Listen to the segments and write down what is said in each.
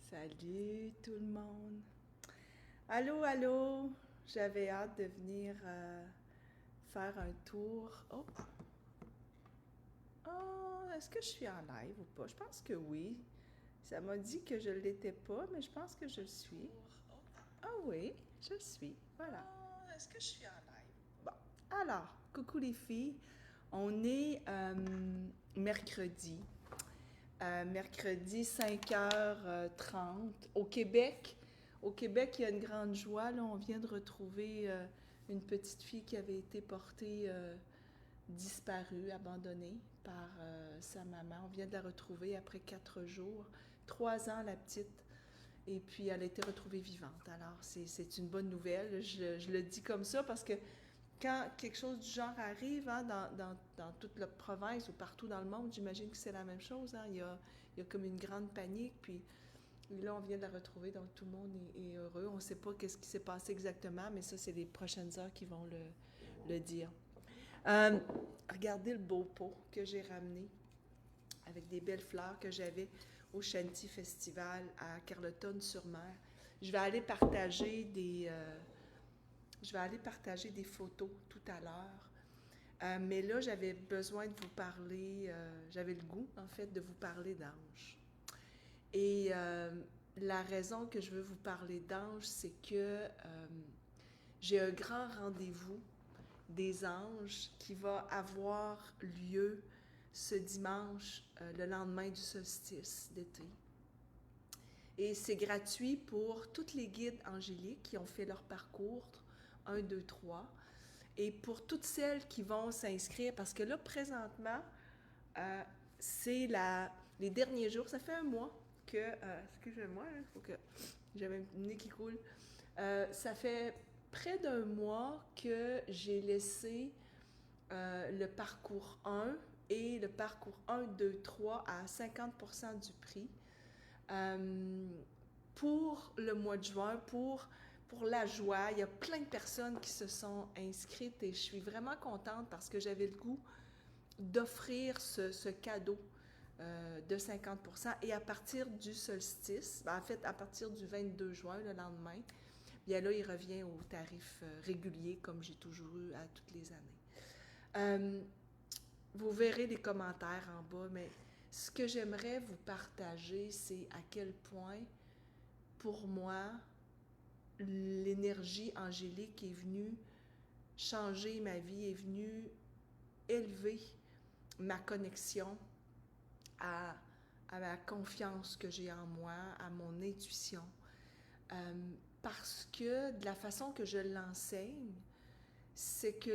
Salut tout le monde. Allô, allô. J'avais hâte de venir faire un tour. Oh, oh, est-ce que je suis en live ou pas? Je pense que oui. Ça m'a dit que je ne l'étais pas, mais je pense que je le suis. Ah oui, je le suis. Voilà. Est-ce que je suis en live? Bon. Alors, coucou les filles. On est mercredi. Mercredi 5h30 au Québec. Au Québec, il y a une grande joie. Là, on vient de retrouver une petite fille qui avait été portée disparue, abandonnée par sa maman. On vient de la retrouver après 4 jours. 3 ans, la petite. Et puis, elle a été retrouvée vivante. Alors, c'est une bonne nouvelle. Je le dis comme ça parce que quand quelque chose du genre arrive dans toute la province ou partout dans le monde, j'imagine que c'est la même chose. Il y a comme une grande panique. Puis là, on vient de la retrouver, donc tout le monde est heureux. On ne sait pas qu'est-ce qui s'est passé exactement, mais ça, c'est les prochaines heures qui vont le dire. Euh, Regardez le beau pot que j'ai ramené avec des belles fleurs que j'avais au Shanty Festival à Carleton-sur-Mer. Je vais aller partager des photos tout à l'heure. Mais là, j'avais besoin de vous parler, j'avais le goût, en fait, de vous parler d'anges. Et la raison que je veux vous parler d'anges, c'est que j'ai un grand rendez-vous des anges qui va avoir lieu ce dimanche, le lendemain du solstice d'été. Et c'est gratuit pour tous les guides angéliques qui ont fait leur parcours, 1, 2, 3. Et pour toutes celles qui vont s'inscrire, parce que là, présentement, c'est les derniers jours, ça fait un mois que, excusez-moi, il faut que j'avais un nez qui coule, ça fait près d'un mois que j'ai laissé le parcours 1 et le parcours 1, 2, 3 à 50% du prix pour le mois de juin, pour la joie. Il y a plein de personnes qui se sont inscrites et je suis vraiment contente parce que j'avais le goût d'offrir ce cadeau de 50%. Et à partir du solstice, en fait, à partir du 22 juin, le lendemain, bien là, il revient au tarif régulier comme j'ai toujours eu à toutes les années. Vous verrez les commentaires en bas, mais ce que j'aimerais vous partager, c'est à quel point, pour moi, l'énergie angélique est venue changer ma vie, est venue élever ma connexion à, à ma confiance que j'ai en moi, à mon intuition. Parce que de la façon que je l'enseigne, c'est que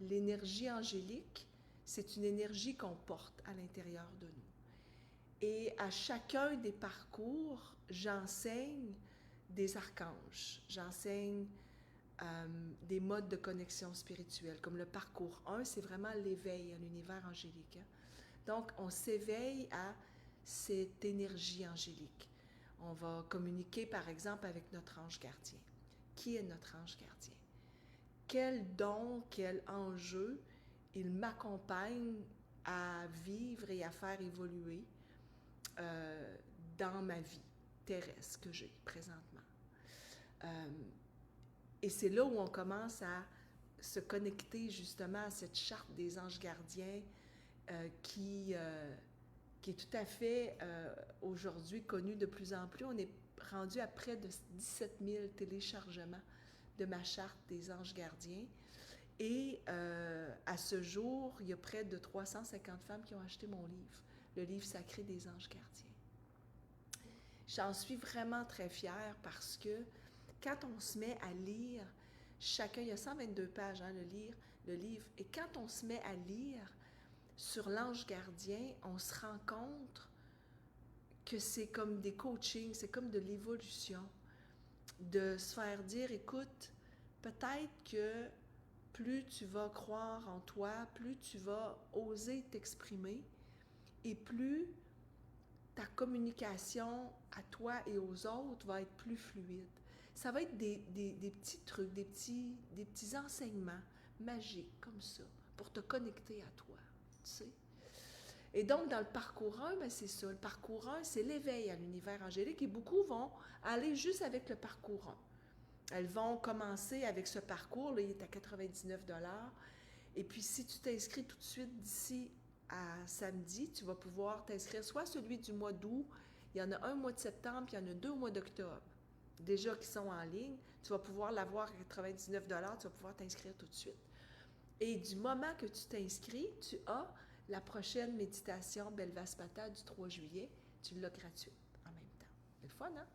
l'énergie angélique, c'est une énergie qu'on porte à l'intérieur de nous. Et à chacun des parcours, j'enseigne des archanges, j'enseigne des modes de connexion spirituelle. Comme le parcours 1, c'est vraiment l'éveil à l'univers angélique. Hein? Donc, on s'éveille à cette énergie angélique. On va communiquer, par exemple, avec notre ange gardien. Qui est notre ange gardien? Quel don, quel enjeu il m'accompagne à vivre et à faire évoluer dans ma vie terrestre que j'ai présentement. Et c'est là où on commence à se connecter justement à cette charte des anges gardiens qui est tout à fait aujourd'hui connue de plus en plus. On est rendu à près de 17 000 téléchargements de ma charte des anges gardiens. Et à ce jour, il y a près de 350 femmes qui ont acheté mon livre, le livre sacré des anges gardiens. J'en suis vraiment très fière parce que quand on se met à lire, chacun, il y a 122 pages, hein, le livre, et quand on se met à lire sur l'ange gardien, on se rend compte que c'est comme des coachings, c'est comme de l'évolution, de se faire dire, écoute, peut-être que plus tu vas croire en toi, plus tu vas oser t'exprimer et plus ta communication à toi et aux autres va être plus fluide. Ça va être des petits trucs, des petits enseignements magiques comme ça pour te connecter à toi, tu sais. Et donc, dans le parcours 1, ben c'est ça. Le parcours 1, c'est l'éveil à l'univers angélique et beaucoup vont aller juste avec le parcours 1. Elles vont commencer avec ce parcours, là, il est à 99 $. Et puis, si tu t'inscris tout de suite d'ici à samedi, tu vas pouvoir t'inscrire soit celui du mois d'août, il y en a un au mois de septembre, puis il y en a 2 au mois d'octobre, déjà qui sont en ligne. Tu vas pouvoir l'avoir à 99 $, tu vas pouvoir t'inscrire tout de suite. Et du moment que tu t'inscris, tu as la prochaine méditation Belvaspata du 3 juillet, tu l'as gratuite en même temps. C'est le fun, hein?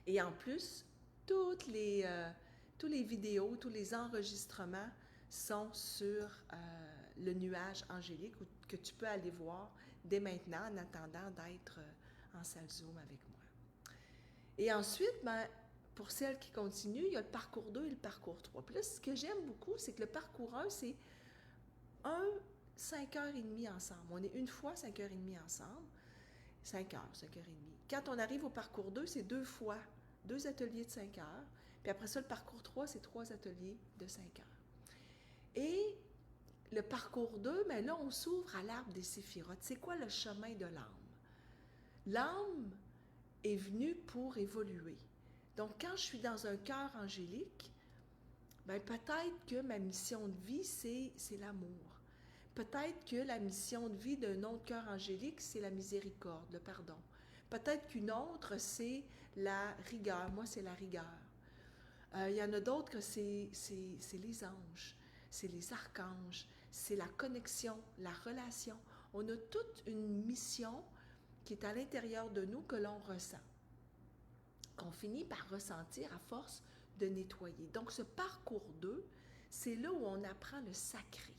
Et en plus, tous les vidéos, tous les enregistrements sont sur le nuage angélique que tu peux aller voir dès maintenant en attendant d'être en salle Zoom avec moi. Et ensuite, ben, pour celles qui continuent, il y a le parcours 2 et le parcours 3. Puis là, ce que j'aime beaucoup, c'est que le parcours 1, c'est 5h30 ensemble. On est une fois 5h30 ensemble. 5h, 5h30. Quand on arrive au parcours 2, c'est 2 fois, 2 ateliers de 5 heures. Puis après ça, le parcours 3, c'est 3 ateliers de 5 heures. Et le parcours 2, mais là, on s'ouvre à l'arbre des séphirotes. C'est quoi le chemin de l'âme? L'âme est venue pour évoluer. Donc, quand je suis dans un cœur angélique, ben peut-être que ma mission de vie, c'est l'amour. Peut-être que la mission de vie d'un autre cœur angélique, c'est la miséricorde, le pardon. Peut-être qu'une autre, c'est la rigueur. Moi, c'est la rigueur. Il y en a d'autres que c'est les anges, c'est les archanges, c'est la connexion, la relation. On a toute une mission qui est à l'intérieur de nous que l'on ressent, qu'on finit par ressentir à force de nettoyer. Donc, ce parcours 2, c'est là où on apprend le sacré.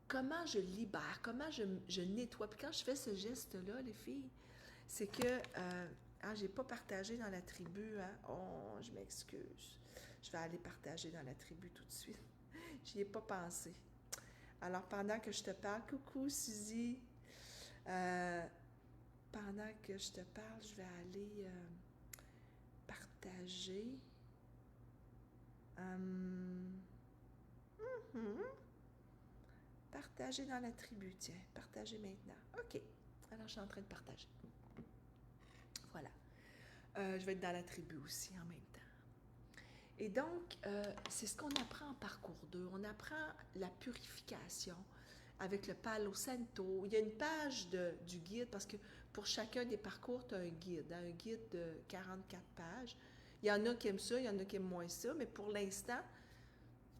Comment je libère, comment je nettoie. Puis quand je fais ce geste-là, les filles, c'est que j'ai pas partagé dans la tribu. Hein? Oh, je m'excuse. Je vais aller partager dans la tribu tout de suite. J'y ai pas pensé. Alors, pendant que je te parle, coucou Suzy. Pendant que je te parle, je vais aller partager. Partager dans la tribu, tiens. Partager maintenant. OK. Alors, je suis en train de partager. Voilà. Je vais être dans la tribu aussi en même temps. Et donc, c'est ce qu'on apprend en parcours 2. On apprend la purification avec le Palo Santo. Il y a une page du guide, parce que pour chacun des parcours, tu as un guide de 44 pages. Il y en a qui aiment ça, il y en a qui aiment moins ça, mais pour l'instant,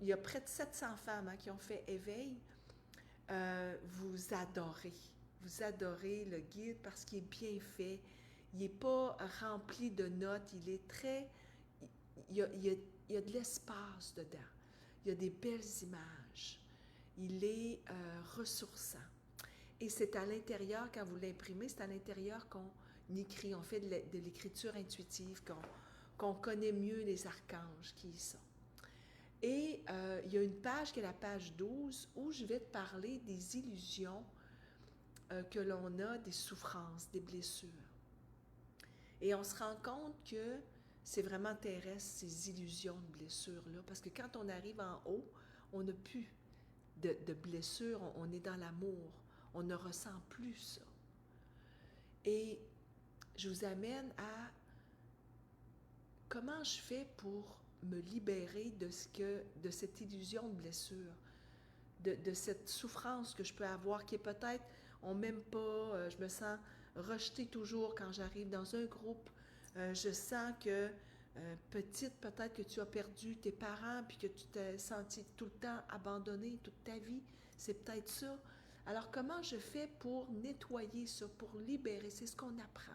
il y a près de 700 femmes qui ont fait éveil. Vous adorez le guide parce qu'il est bien fait. Il n'est pas rempli de notes, il est très... Il y a de l'espace dedans. Il y a des belles images. Il est ressourçant. Et c'est à l'intérieur, quand vous l'imprimez, c'est à l'intérieur qu'on écrit, on fait de l'écriture intuitive, qu'on connaît mieux les archanges qui y sont. Et il y a une page qui est la page 12 où je vais te parler des illusions que l'on a, des souffrances, des blessures. Et on se rend compte que c'est vraiment terrestre, ces illusions de blessures-là, parce que quand on arrive en haut, on n'a plus de blessures, on est dans l'amour, on ne ressent plus ça. Et je vous amène à comment je fais pour me libérer de cette illusion de blessure, de cette souffrance que je peux avoir, qui est peut-être, on m'aime pas, je me sens rejetée toujours quand j'arrive dans un groupe, je sens que petite, peut-être que tu as perdu tes parents, puis que tu t'es sentie tout le temps abandonnée toute ta vie, c'est peut-être ça. Alors comment je fais pour nettoyer ça, pour libérer, c'est ce qu'on apprend.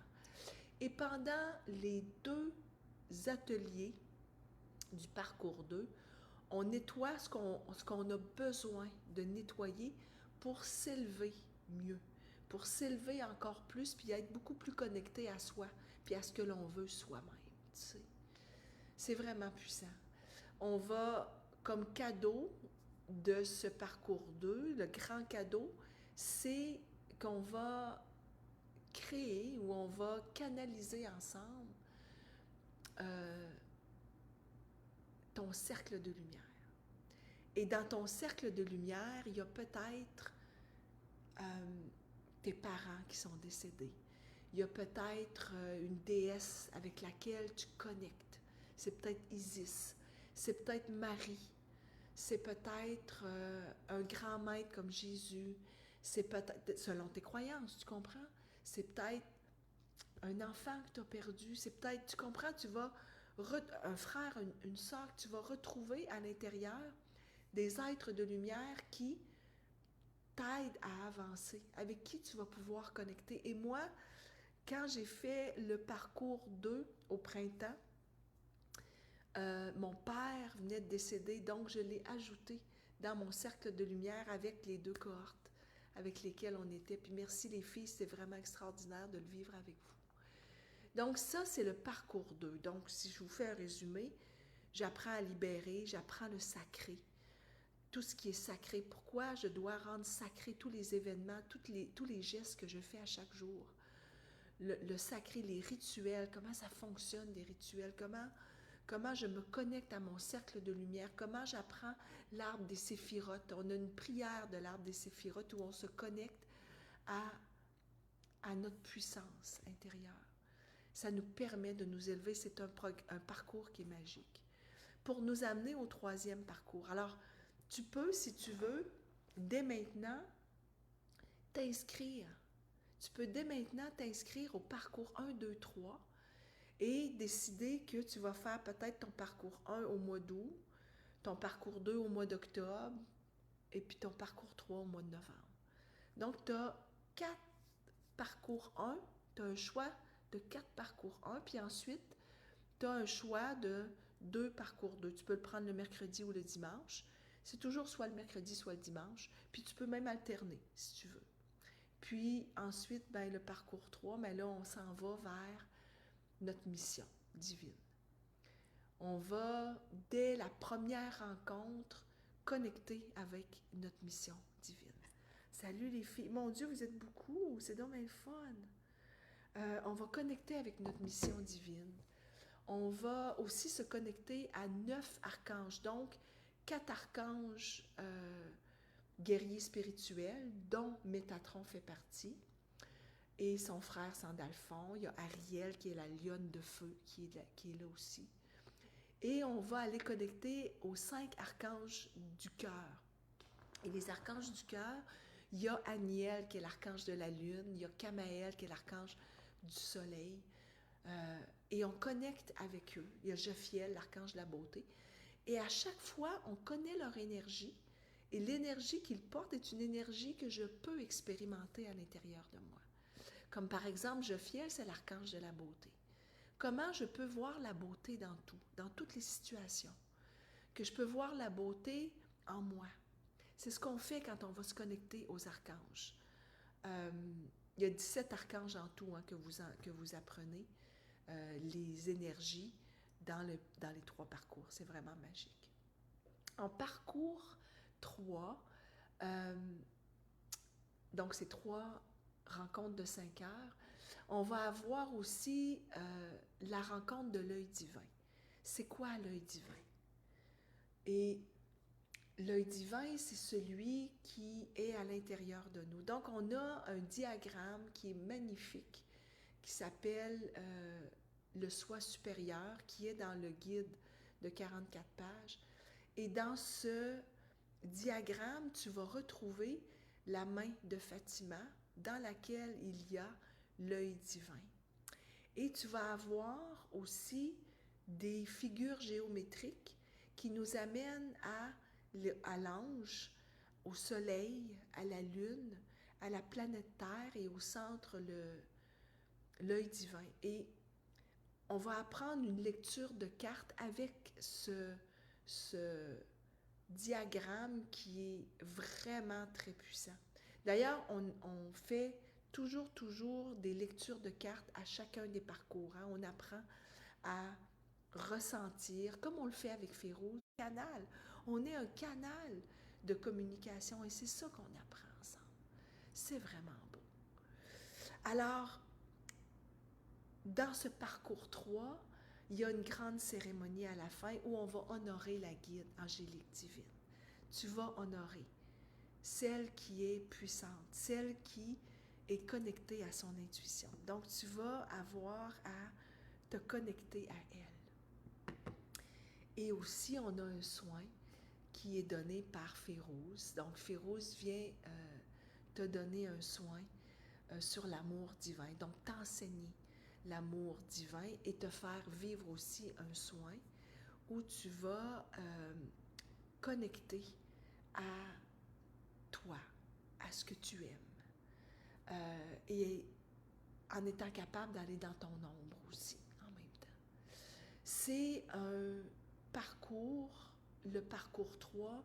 Et pendant les 2 ateliers du parcours 2, on nettoie ce qu'on a besoin de nettoyer pour s'élever mieux, pour s'élever encore plus, puis être beaucoup plus connecté à soi, puis à ce que l'on veut soi-même. Tu sais. C'est vraiment puissant. On va, comme cadeau de ce parcours 2, le grand cadeau, c'est qu'on va créer ou on va canaliser ensemble ton cercle de lumière. Et dans ton cercle de lumière, il y a peut-être tes parents qui sont décédés. Il y a peut-être une déesse avec laquelle tu connectes. C'est peut-être Isis, c'est peut-être Marie, c'est peut-être un grand maître comme Jésus, c'est peut-être, selon tes croyances, tu comprends? C'est peut-être un enfant que tu as perdu, c'est peut-être, tu comprends, un frère, une sœur que tu vas retrouver à l'intérieur, des êtres de lumière qui t'aident à avancer, avec qui tu vas pouvoir connecter. Et moi, quand j'ai fait le parcours 2 au printemps, mon père venait de décéder, donc je l'ai ajouté dans mon cercle de lumière avec les 2 cohortes avec lesquelles on était. Puis merci les filles, c'est vraiment extraordinaire de le vivre avec vous. Donc ça, c'est le parcours 2. Donc si je vous fais un résumé, j'apprends à libérer, j'apprends le sacré, tout ce qui est sacré. Pourquoi je dois rendre sacré tous les événements, tous les gestes que je fais à chaque jour. Le sacré, les rituels, comment ça fonctionne, les rituels, comment je me connecte à mon cercle de lumière, comment j'apprends l'arbre des séphirotes. On a une prière de l'arbre des séphirotes où on se connecte à notre puissance intérieure. Ça nous permet de nous élever, c'est un parcours qui est magique. Pour nous amener au 3e parcours. Alors, tu peux, si tu veux, dès maintenant, t'inscrire. Tu peux dès maintenant t'inscrire au parcours 1, 2, 3 et décider que tu vas faire peut-être ton parcours 1 au mois d'août, ton parcours 2 au mois d'octobre et puis ton parcours 3 au mois de novembre. Donc, tu as 4 parcours 1, tu as un choix de 4 parcours 1, puis ensuite, tu as un choix de 2 parcours 2. Tu peux le prendre le mercredi ou le dimanche. C'est toujours soit le mercredi, soit le dimanche. Puis tu peux même alterner, si tu veux. Puis ensuite, ben, le parcours 3, mais là, on s'en va vers notre mission divine. On va, dès la première rencontre, connecter avec notre mission divine. Salut les filles. Mon Dieu, vous êtes beaucoup. C'est donc bien le fun. On va connecter avec notre mission divine. On va aussi se connecter à 9 archanges. Donc, 4 archanges guerriers spirituels, dont Métatron fait partie, et son frère Sandalphon. Il y a Ariel, qui est la lionne de feu, qui est là aussi. Et on va aller connecter aux 5 archanges du cœur. Et les archanges du cœur, il y a Aniel, qui est l'archange de la lune, il y a Kamaël, qui est l'archange du soleil, et on connecte avec eux. Il y a Jophiel, l'archange de la beauté. Et à chaque fois, on connaît leur énergie, et l'énergie qu'ils portent est une énergie que je peux expérimenter à l'intérieur de moi. Comme par exemple, Jophiel, c'est l'archange de la beauté. Comment je peux voir la beauté dans tout, dans toutes les situations? Que je peux voir la beauté en moi. C'est ce qu'on fait quand on va se connecter aux archanges. Il y a 17 archanges en tout que vous apprenez, les énergies dans les 3 parcours. C'est vraiment magique. En parcours 3, donc c'est 3 rencontres de 5 heures, on va avoir aussi la rencontre de l'œil divin. C'est quoi l'œil divin? Et l'œil divin, c'est celui qui est à l'intérieur de nous. Donc, on a un diagramme qui est magnifique, qui s'appelle le soi supérieur, qui est dans le guide de 44 pages. Et dans ce diagramme, tu vas retrouver la main de Fatima, dans laquelle il y a l'œil divin. Et tu vas avoir aussi des figures géométriques qui nous amènent à l'ange, au soleil, à la lune, à la planète Terre et au centre, l'œil divin. Et on va apprendre une lecture de cartes avec ce diagramme qui est vraiment très puissant. D'ailleurs, on fait toujours des lectures de cartes à chacun des parcours. Hein. On apprend à ressentir, comme on le fait avec Férouz, canal. On est un canal de communication et c'est ça qu'on apprend ensemble. C'est vraiment beau. Alors, dans ce parcours 3, il y a une grande cérémonie à la fin où on va honorer la guide angélique divine. Tu vas honorer celle qui est puissante, celle qui est connectée à son intuition. Donc, tu vas avoir à te connecter à elle. Et aussi, on a un soin qui est donné par Férouz. Donc, Férouz vient te donner un soin sur l'amour divin. Donc, t'enseigner l'amour divin et te faire vivre aussi un soin où tu vas connecter à toi, à ce que tu aimes. Et en étant capable d'aller dans ton ombre aussi, en même temps. C'est un parcours, le parcours 3,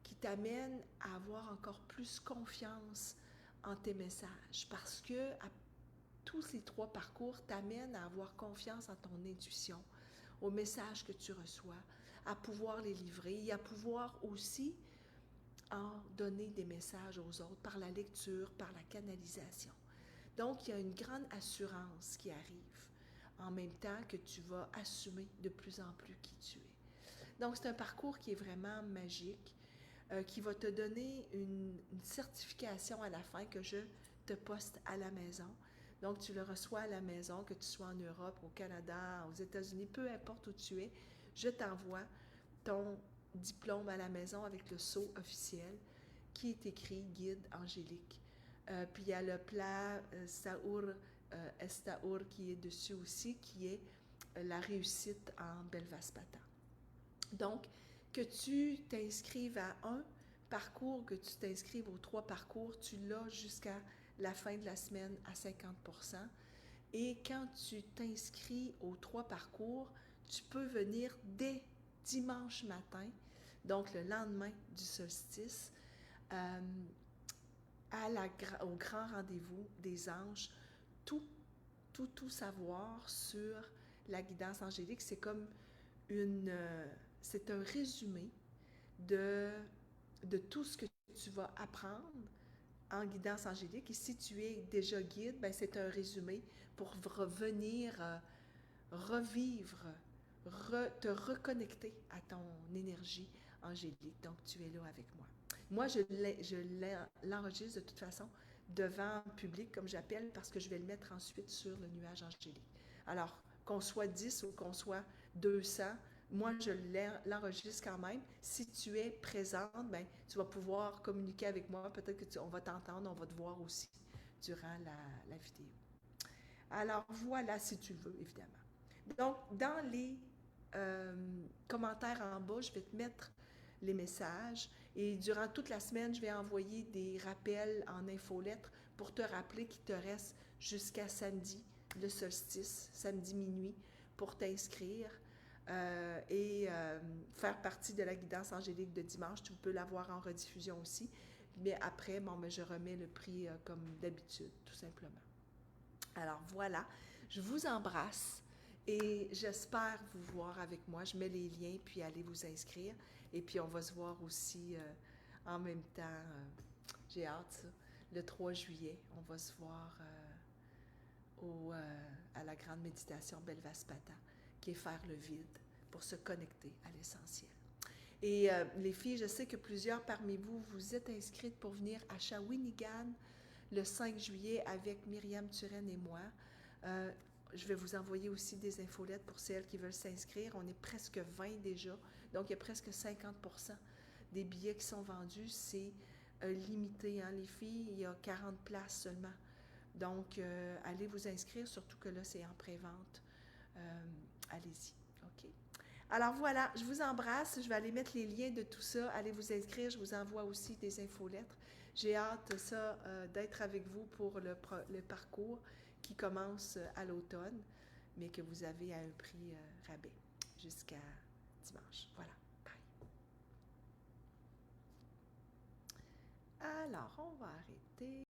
qui t'amène à avoir encore plus confiance en tes messages, parce que tous ces 3 parcours t'amènent à avoir confiance en ton intuition, aux messages que tu reçois, à pouvoir les livrer et à pouvoir aussi en donner des messages aux autres par la lecture, par la canalisation. Donc, il y a une grande assurance qui arrive en même temps que tu vas assumer de plus en plus qui tu es. Donc, c'est un parcours qui est vraiment magique, qui va te donner une certification à la fin que je te poste à la maison. Donc, tu le reçois à la maison, que tu sois en Europe, au Canada, aux États-Unis, peu importe où tu es, je t'envoie ton diplôme à la maison avec le sceau officiel qui est écrit Guide Angélique. Puis il y a le plat Saour Estaour qui est dessus aussi, qui est la réussite en Belvaspata. Donc, que tu t'inscrives à un parcours, que tu t'inscrives aux 3 parcours, tu l'as jusqu'à la fin de la semaine à 50%. Et quand tu t'inscris aux 3 parcours, tu peux venir dès dimanche matin, donc le lendemain du solstice, au grand rendez-vous des anges, tout savoir sur la guidance angélique. C'est comme c'est un résumé de tout ce que tu vas apprendre en guidance angélique. Et si tu es déjà guide, ben c'est un résumé pour revenir revivre, te reconnecter à ton énergie angélique. Donc, tu es là avec moi. Moi, je l'enregistre de toute façon devant le public, comme j'appelle, parce que je vais le mettre ensuite sur le nuage angélique. Alors, qu'on soit 10 ou qu'on soit 200, moi, je l'enregistre quand même. Si tu es présente, ben, tu vas pouvoir communiquer avec moi. Peut-être qu'on va t'entendre, on va te voir aussi durant la vidéo. Alors, voilà, si tu veux, évidemment. Donc, dans les commentaires en bas, je vais te mettre les messages et durant toute la semaine, je vais envoyer des rappels en infolettre pour te rappeler qu'il te reste jusqu'à samedi, le solstice, samedi minuit, pour t'inscrire et faire partie de la guidance angélique de dimanche. Tu peux l'avoir en rediffusion aussi, mais après, bon, je remets le prix comme d'habitude, tout simplement. Alors voilà, je vous embrasse et j'espère vous voir avec moi. Je mets les liens, puis allez vous inscrire. Et puis on va se voir aussi en même temps, j'ai hâte ça, le 3 juillet. On va se voir à la grande méditation Belvaspata, qui est faire le vide pour se connecter à l'essentiel. Et les filles, je sais que plusieurs parmi vous, vous êtes inscrites pour venir à Shawinigan le 5 juillet avec Myriam Turenne et moi. Je vais vous envoyer aussi des infolettes pour celles qui veulent s'inscrire. On est presque 20 déjà, donc il y a presque 50% des billets qui sont vendus. C'est limité, hein, les filles, il y a 40 places seulement. Donc, allez vous inscrire, surtout que là, c'est en pré-vente. Allez-y, OK? Alors voilà, je vous embrasse. Je vais aller mettre les liens de tout ça. Allez vous inscrire. Je vous envoie aussi des infolettres. J'ai hâte ça d'être avec vous pour le parcours qui commence à l'automne, mais que vous avez à un prix rabais jusqu'à dimanche. Voilà. Bye. Alors, on va arrêter.